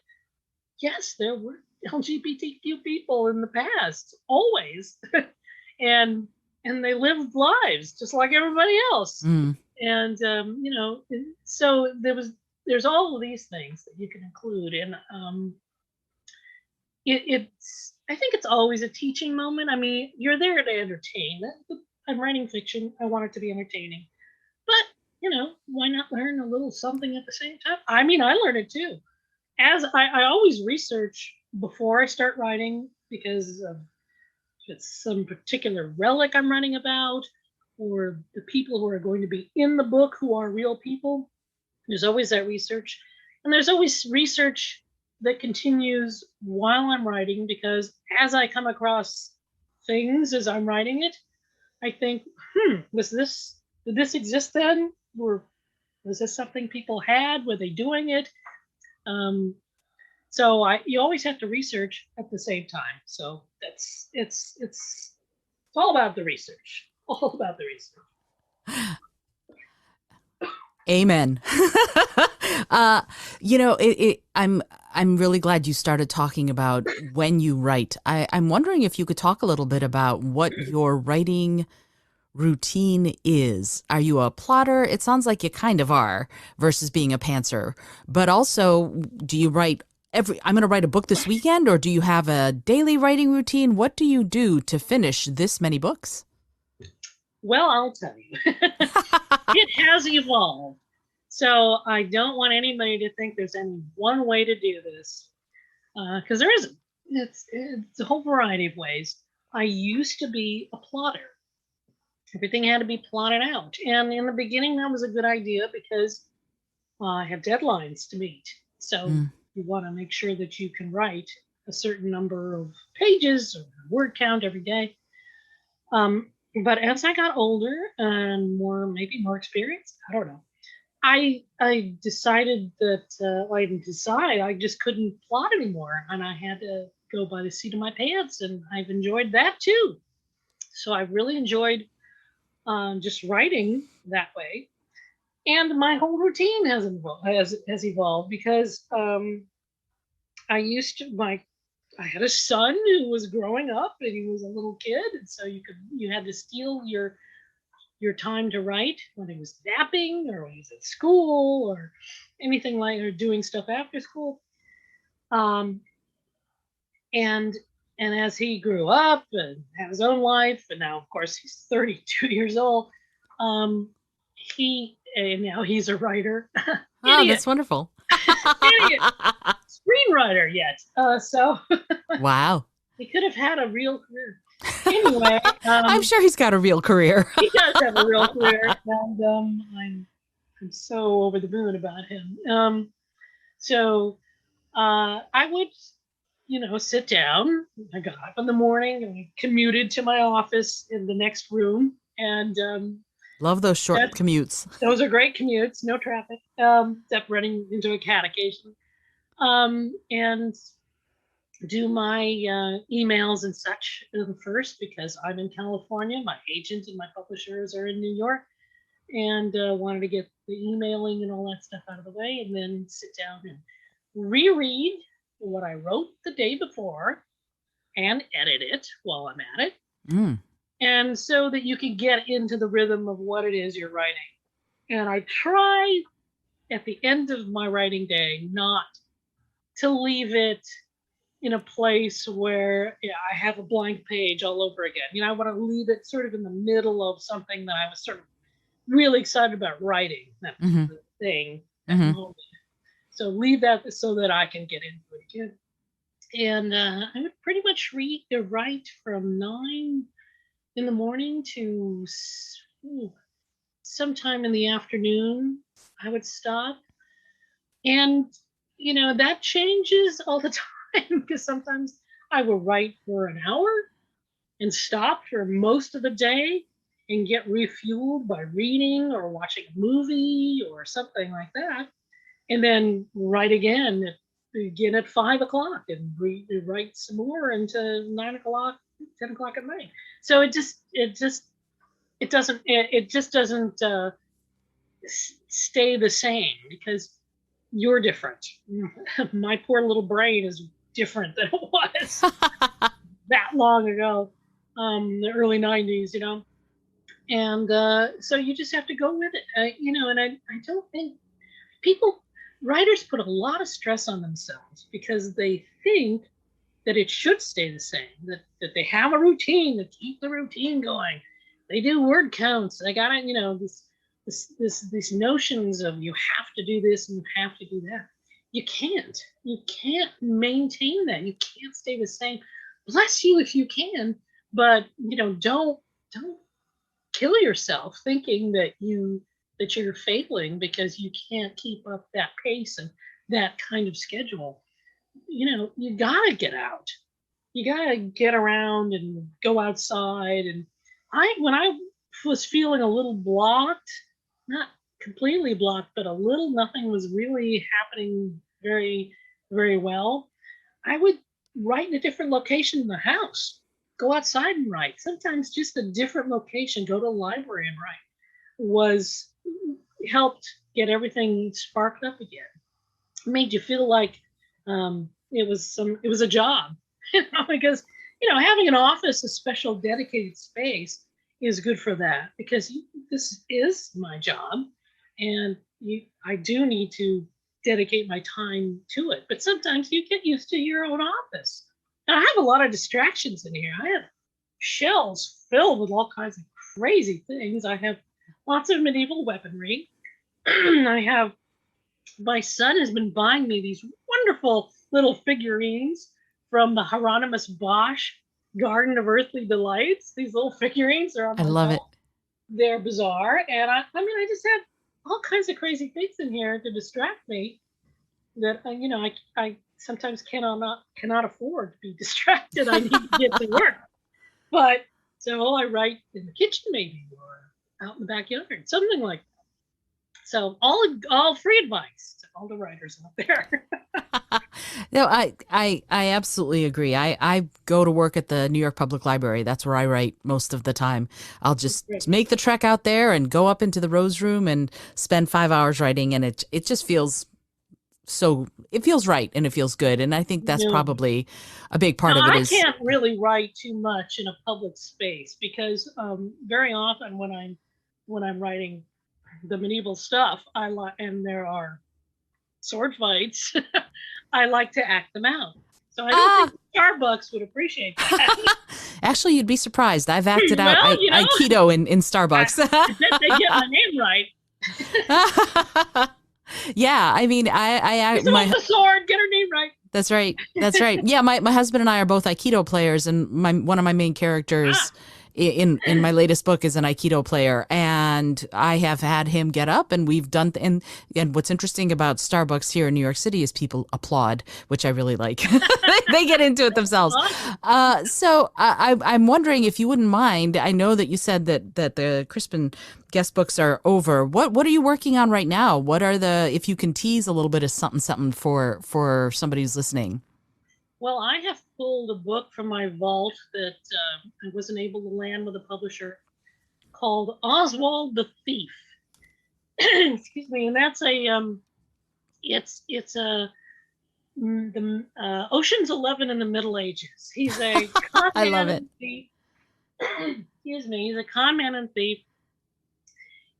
S1: yes, there were LGBTQ people in the past, always, and they lived lives just like everybody else.
S2: Mm.
S1: And so there's all of these things that you can include, and it's I think it's always a teaching moment. I mean, you're there to entertain. I'm writing fiction. I want it to be entertaining, but why not learn a little something at the same time? I mean, I learn it too. As I always research before I start writing because if it's some particular relic I'm writing about, or the people who are going to be in the book who are real people. There's always that research. And there's always research that continues while I'm writing because as I come across things as I'm writing it, I think, did this exist then? Or was this something people had? Were they doing it? So you always have to research at the same time. So it's all about the research. All about the research.
S2: Amen. I'm really glad you started talking about when you write. I'm wondering if you could talk a little bit about what your writing routine is. Are you a plotter? It sounds like you kind of are versus being a pantser. But also, do you write I'm going to write a book this weekend, or do you have a daily writing routine? What do you do to finish this many books?
S1: Well, I'll tell you. It has evolved. So I don't want anybody to think there's any one way to do this, because there isn't. It's a whole variety of ways. I used to be a plotter. Everything had to be plotted out. And in the beginning, that was a good idea because I have deadlines to meet. So you want to make sure that you can write a certain number of pages or word count every day. But as I got older and maybe more experienced, I don't know. I decided that I didn't decide. I just couldn't plot anymore, and I had to go by the seat of my pants, and I've enjoyed that too. So I really enjoyed just writing that way, and my whole routine has evolved because I had a son who was growing up, and he was a little kid, and so you had to steal your time to write when he was napping or when he was at school or anything like or doing stuff after school. And as he grew up and had his own life, and now of course he's 32 years old, and now he's a writer.
S2: Oh, that's wonderful.
S1: Idiot. Screenwriter yet. So
S2: wow.
S1: He could have had a real career. Anyway,
S2: I'm sure he's got a real career.
S1: He does have a real career, and I'm so over the moon about him. So I would, sit down. I got up in the morning and I commuted to my office in the next room, And
S2: love those short commutes.
S1: Those are great commutes, no traffic, except running into a cat occasionally. And do my emails and such first, because I'm in California. My agent and my publishers are in New York, and wanted to get the emailing and all that stuff out of the way, and then sit down and reread what I wrote the day before and edit it while I'm at it. And so that you can get into the rhythm of what it is you're writing. And I try at the end of my writing day not to leave it in a place where I have a blank page all over again. I want to leave it sort of in the middle of something that I was sort of really excited about writing, that thing, that moment. So leave that so that I can get into it again. And I would pretty much write from 9 in the morning to sometime in the afternoon. I would stop. And, that changes all the time, because sometimes I will write for an hour and stop for most of the day and get refueled by reading or watching a movie or something like that. And then write again at 5 o'clock and write some more until 9 o'clock, 10 o'clock at night. So it just doesn't stay the same, because you're different. My poor little brain is different than it was that long ago, the early 90s, and so you just have to go with it, and I don't think writers put a lot of stress on themselves because they think that it should stay the same, that they have a routine, to keep the routine going. They do word counts. They got these notions of you have to do this and you have to do that. You can't maintain that. You can't stay the same. Bless you if you can, but don't kill yourself thinking that you're failing because you can't keep up that pace and that kind of schedule. You gotta get out. You gotta get around and go outside. And when I was feeling a little blocked, not completely blocked, but a little, nothing was really happening very, very well, I would write in a different location in the house, go outside and write. Sometimes just a different location, go to a library and write, helped get everything sparked up again. It made you feel like it was a job, because having an office, a special dedicated space, is good for that, because this is my job, and I do need to dedicate my time to it. But sometimes you get used to your own office. And I have a lot of distractions in here. I have shelves filled with all kinds of crazy things. I have lots of medieval weaponry. My son has been buying me these wonderful little figurines from the Hieronymus Bosch Garden of Earthly Delights. These little figurines are on my
S2: I love it.
S1: They're bizarre. And I just have all kinds of crazy things in here to distract me that, I sometimes cannot afford to be distracted. I need to get to work. But so I write in the kitchen maybe, or out in the backyard, something like that. So all free advice to all the writers out there.
S2: No, I absolutely agree. I go to work at the New York Public Library. That's where I write most of the time. I'll just make the trek out there and go up into the Rose Room and spend 5 hours writing, and it just feels it feels right and it feels good. And I think that's probably a big part of it. I
S1: can't really write too much in a public space, because very often when I'm writing the medieval stuff, and there are sword fights, I like to act them out. So I don't think Starbucks would appreciate that.
S2: Actually, you'd be surprised. I've acted out Aikido in Starbucks.
S1: I bet they get my name right.
S2: Yeah, I mean,
S1: the sword, get her name right.
S2: That's right. That's right. Yeah, my husband and I are both Aikido players, and one of my main characters in my latest book is an Aikido player, and and I have had him get up, and we've done. And what's interesting about Starbucks here in New York City is people applaud, which I really like. They get into it themselves. So I'm wondering if you wouldn't mind. I know that you said that the Crispin guest books are over. What are you working on right now? What are if you can tease a little bit of something for somebody who's listening?
S1: Well, I have pulled a book from my vault that I wasn't able to land with a publisher called Oswald the Thief. Excuse me, and that's it's a the Ocean's 11 in the Middle Ages. He's a con
S2: I love it.
S1: thief. Excuse me, he's a con man and thief,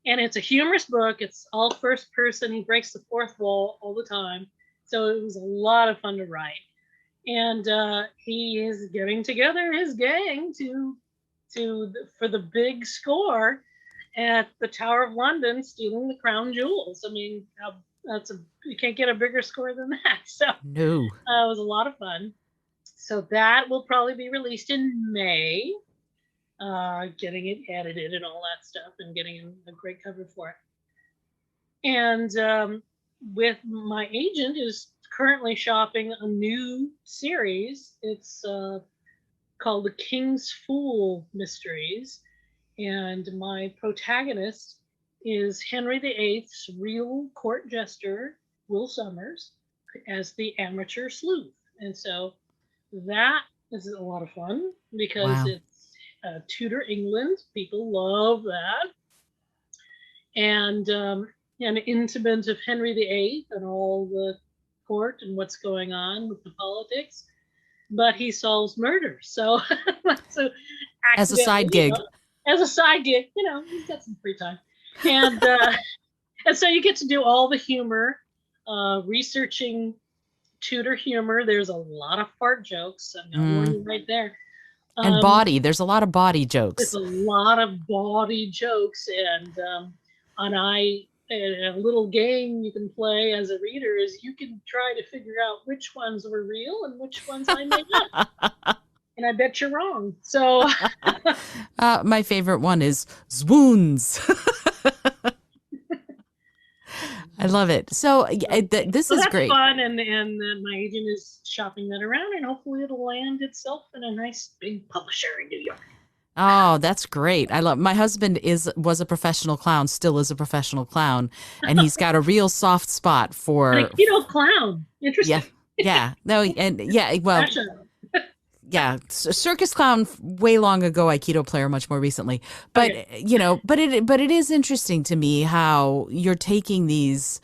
S1: and it's a humorous book. It's all first person. He breaks the fourth wall all the time, so it was a lot of fun to write. And he is getting together his gang for the big score at the Tower of London, stealing the crown jewels. I mean, you can't get a bigger score than that. So
S2: no,
S1: it was a lot of fun. So that will probably be released in May. Getting it edited and all that stuff, and getting a great cover for it. And with my agent is currently shopping a new series. It's called The King's Fool Mysteries, and my protagonist is Henry VIII's real court jester, Will Summers, as the amateur sleuth. And so that is a lot of fun because it's Tudor England. People love that. And an intimate of Henry VIII and all the court and what's going on with the politics, but he solves murder. So,
S2: as a side gig,
S1: he's got some free time, and and so you get to do all the humor, researching Tudor humor. There's a lot of fart jokes. I'm gonna warn you right there.
S2: And body. There's a lot of body jokes.
S1: There's a lot of body jokes, and a little game you can play as a reader is you can try to figure out which ones were real and which ones I made up. And I bet you're wrong. So
S2: my favorite one is swoons. I love it. So this is great.
S1: Fun, and my agent is shopping that around, and hopefully it'll land itself in a nice big publisher in New York.
S2: Oh, that's great. I love my husband was a professional clown, still is a professional clown, and he's got a real soft spot for
S1: a keto clown. Interesting.
S2: Yeah. No, and well, yeah, circus clown way long ago, Aikido player much more recently. But but it is interesting to me how you're taking these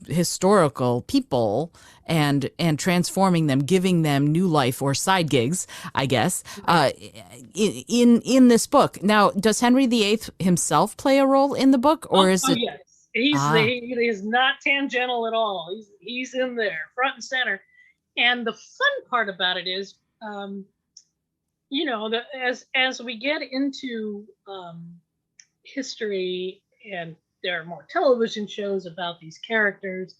S2: historical people and transforming them, giving them new life or side gigs, I guess, in this book. Now, does Henry VIII himself play a role in the book, or is it?
S1: Yes, he's not tangential at all. He's in there, front and center. And the fun part about it is, as we get into history, and there are more television shows about these characters,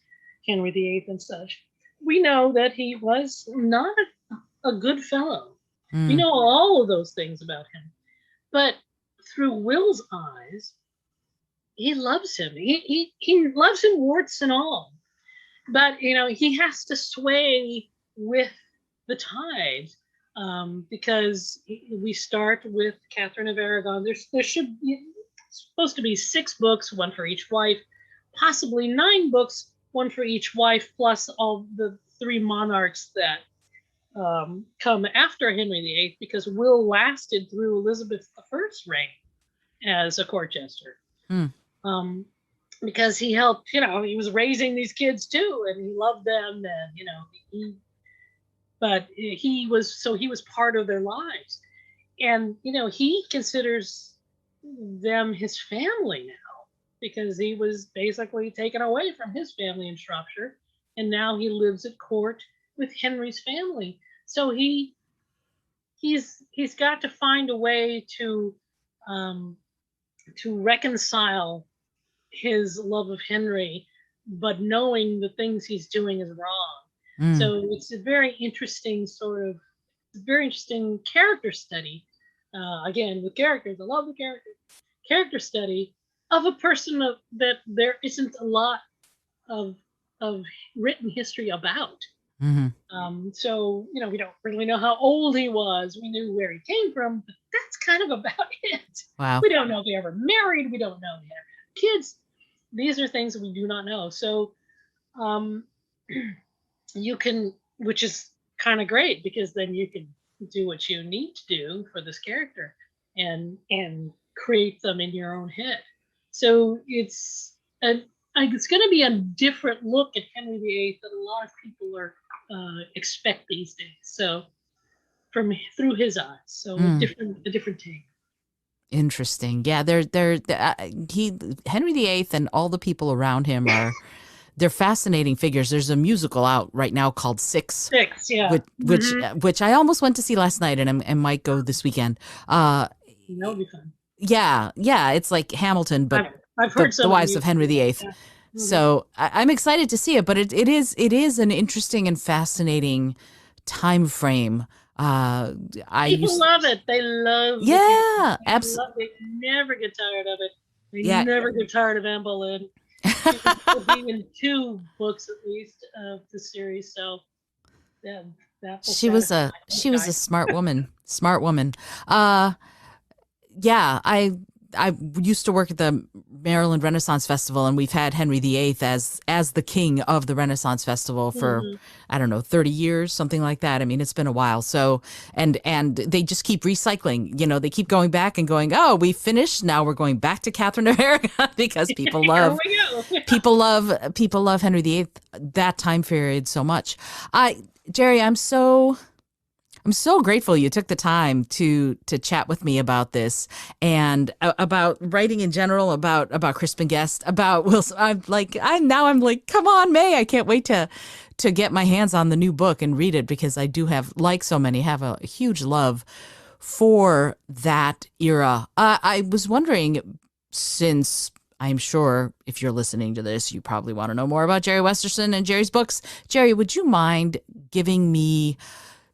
S1: Henry VIII and such, we know that he was not a good fellow. We know all of those things about him. But through Will's eyes, he loves him. He loves him warts and all. But, he has to sway with the tides, because we start with Catherine of Aragon. There should be supposed to be 6 books, one for each wife, possibly 9 books, one for each wife, plus all the 3 monarchs that come after Henry VIII, because Will lasted through Elizabeth I's reign as a court jester. Because he helped, he was raising these kids too, and he loved them, and but he was part of their lives, and he considers them his family now, because he was basically taken away from his family in Shropshire, and now he lives at court with Henry's family. So he's got to find a way to reconcile his love of Henry, but knowing the things he's doing is wrong. So it's a very interesting character study. Again, with characters, I love the characters, character study of a person that there isn't a lot of written history about. So, we don't really know how old he was. We knew where he came from, but that's kind of about it.
S2: Wow.
S1: We don't know if he ever married. We don't know if he ever had kids. These are things that we do not know. So you can, which is kind of great, because then you can do what you need to do for this character and create them in your own head. So it's going to be a different look at Henry VIII that a lot of people are expect these days. So through his eyes, so a different take.
S2: Interesting. Yeah, Henry VIII and all the people around him they're fascinating figures. There's a musical out right now called Six.
S1: Six, yeah.
S2: Which I almost went to see last night and might go this weekend.
S1: That would be fun.
S2: Yeah, it's like Hamilton, but
S1: I've heard
S2: the wives of Henry VIII. Yeah. So I'm excited to see it, but it is an interesting and fascinating time frame.
S1: People love it. They love it.
S2: Yeah, absolutely.
S1: They never get tired of it. They never get tired of Anne Boleyn. She'll be in 2 books at least of the series. So
S2: she was a smart woman. Smart woman. Yeah, I used to work at the Maryland Renaissance Festival, and we've had Henry VIII as the king of the Renaissance Festival for, I don't know, 30 years, something like that. I mean, it's been a while. So, and they just keep recycling, they keep going back and going, oh, we finished. Now we're going back to Catherine of Aragon because people love Henry VIII, that time period so much. Jeri, I'm so grateful you took the time to chat with me about this and about writing in general, about Crispin Guest, about Wilson. I'm like, come on, May. I can't wait to get my hands on the new book and read it, because I do have, like so many, have a huge love for that era. I was wondering, since I'm sure if you're listening to this, you probably want to know more about Jeri Westerson and Jeri's books. Jeri, would you mind giving me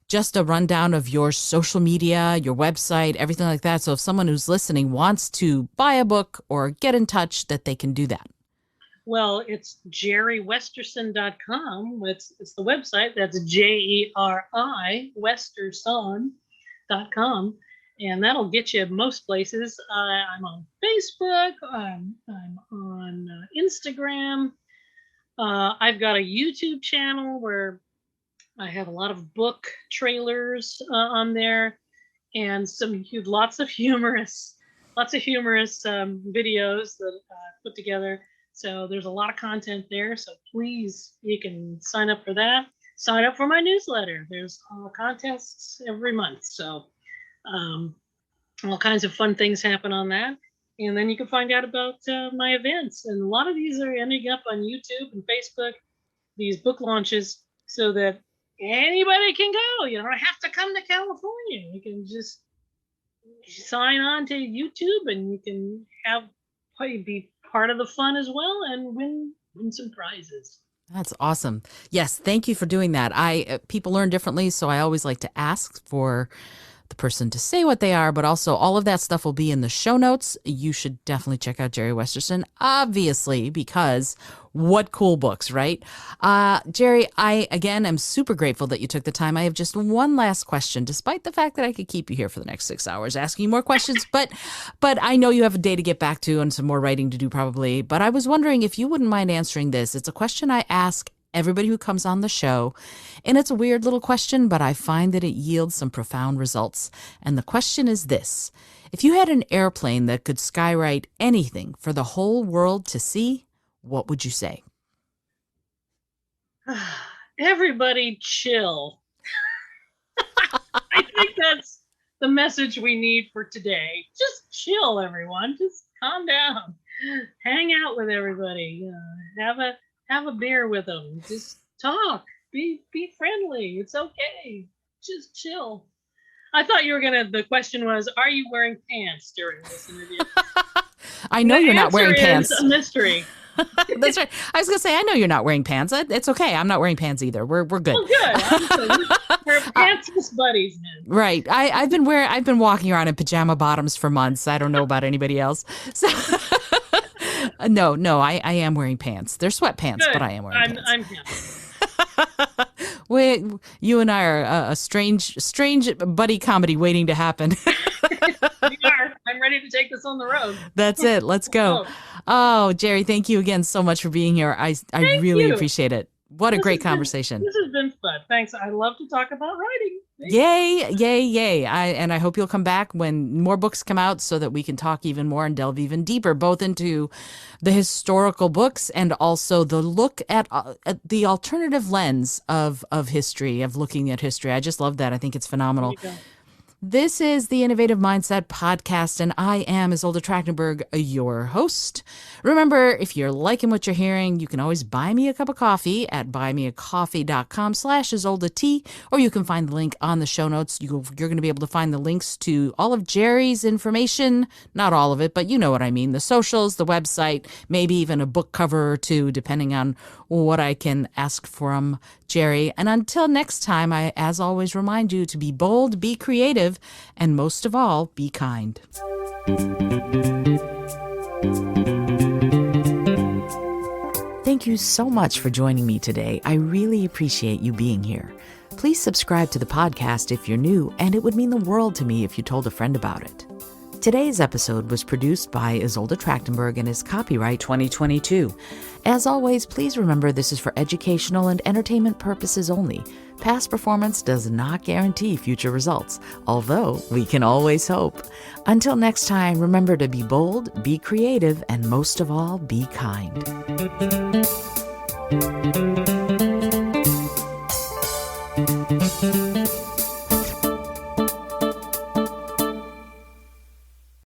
S2: just a rundown of your social media, your website, everything like that, so if someone who's listening wants to buy a book or get in touch, that they can do that?
S1: Well, it's jeriwesterson.com. It's the website. That's JERI Westerson.com. And that'll get you most places. I'm on Facebook. I'm on Instagram. I've got a YouTube channel where I have a lot of book trailers on there, and lots of humorous videos that I put together. So there's a lot of content there. So please, you can sign up for that. Sign up for my newsletter. There's contests every month. So all kinds of fun things happen on that. And then you can find out about my events. And a lot of these are ending up on YouTube and Facebook, these book launches, so that anybody can go. You don't have to come to California. You can just sign on to YouTube, and you can be part of the fun as well, and win some prizes.
S2: That's awesome. Yes, thank you for doing that. People learn differently, so I always like to ask for the person to say what they are, but also all of that stuff will be in the show notes. You should definitely check out Jeri Westerson, obviously, because what cool books, right? Jeri, I, again, am super grateful that you took the time. I have just one last question, despite the fact that I could keep you here for the next 6 hours asking you more questions, but I know you have a day to get back to and some more writing to do probably, but I was wondering if you wouldn't mind answering this. It's a question I ask everybody who comes on the show, and it's a weird little question, but I find that it yields some profound results. And the question is this: if you had an airplane that could skywrite anything for the whole world to see, what would you say?
S1: Everybody chill. I think that's the message we need for today. Just chill, everyone. Just calm down. Hang out with everybody. Have a beer with them. Just talk. Be friendly. It's okay. Just chill. I thought the question was, are you wearing pants during this interview?
S2: I know you're not wearing pants.
S1: It's a mystery.
S2: That's right. I was going to say, I know you're not wearing pants. It's okay. I'm not wearing pants either. We're good.
S1: Oh, good. We're pantsless buddies, man.
S2: Right. I've been walking around in pajama bottoms for months. I don't know about anybody else. So no, I am wearing pants. They're sweatpants, but I am wearing pants.
S1: I'm pants.
S2: You and I are a strange buddy comedy waiting to happen.
S1: We are. I'm ready to take this on the road.
S2: That's it. Let's go. Oh, Jeri, thank you again so much for being here. I really appreciate it. What a great conversation.
S1: This has been fun. Thanks. I love to talk about writing. Thanks.
S2: Yay. I hope you'll come back when more books come out so that we can talk even more and delve even deeper, both into the historical books and also the look at the alternative lens of history, of looking at history. I just love that. I think it's phenomenal. This is the Innovative Mindset Podcast, and I am Isolde Trachtenberg, your host. Remember, if you're liking what you're hearing, you can always buy me a cup of coffee at buymeacoffee.com/IsoldeT, or you can find the link on the show notes. You're going to be able to find the links to all of Jeri's information, not all of it, but you know what I mean, the socials, the website, maybe even a book cover or two, depending on what I can ask from Jeri. And until next time, I, as always, remind you to be bold, be creative, and most of all, be kind. Thank you so much for joining me today. I really appreciate you being here. Please subscribe to the podcast if you're new, and it would mean the world to me if you told a friend about it. Today's episode was produced by Isolde Trachtenberg and is copyright 2022. As always, please remember this is for educational and entertainment purposes only. Past performance does not guarantee future results, although we can always hope. Until next time, remember to be bold, be creative, and most of all, be kind.